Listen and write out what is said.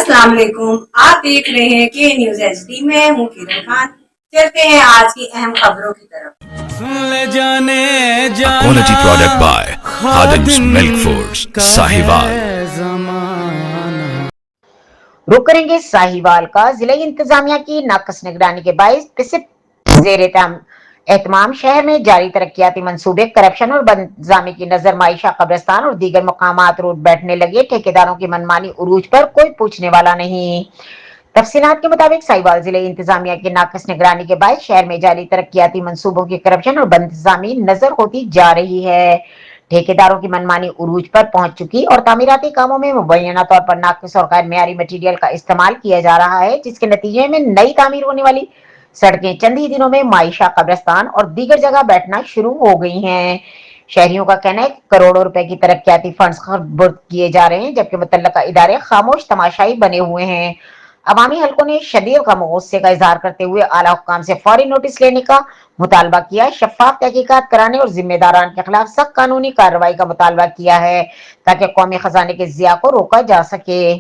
अस्सलाम वालेकुम। आप देख रहे हैं के न्यूज एचडी। मैं हूँ किरण खान। चलते हैं आज की अहम खबरों की तरफ। ले जाने A जाना quality product by Khadim's Khadim Milk Foods, का Sahiwal. है जमाना। रुक करेंगे साहिवाल का। जिला इंतजामिया की नाकस निगरानी के बायस जेर एहतमाम शहर में जारी तरक्याती मंसूबे, करप्शन और बदनिजामी की नजर माइशा कब्रिस्तान और दीगर मकामात रोड बैठने लगे। ठेकेदारों की मनमानी उरूज पर कोई पूछने वाला नहीं। तफसीलात के मुताबिक साहिवाल जिले इंतजामिया की नाकस निगरानी के बाद शहर में जारी तरक्याती मंसूबों की करप्शन और बदनिजामी नजर होती जा रही है। ठेकेदारों की मनमानी उरूज पर पहुंच चुकी और तामीराती कामों में मुबैना तौर पर नाकिस और गैर मेयारी मटीरियल का इस्तेमाल किया जा रहा है, जिसके नतीजे में नई तामीर होने वाली सड़कें चंद ही दिनों में माइशा कब्रिस्तान और दीगर जगह बैठना शुरू हो गई हैं। शहरियों का कहना है करोड़ों रुपए की तरक्याती फंड्स खर्च किए जा रहे हैं, जबकि मुतल्लका इदारे खामोश तमाशाई बने हुए हैं। अवामी हलकों ने शदीद गम-ओ-गुस्से का इजहार करते हुए आला हुक्काम से फौरी नोटिस लेने का मुतालबा किया, शफाफ तहकीकात कराने और जिम्मेदारान के खिलाफ सख्त कानूनी कार्रवाई का मुतालबा किया है, ताकि कौमी खजाने के ज़िया को रोका जा सके।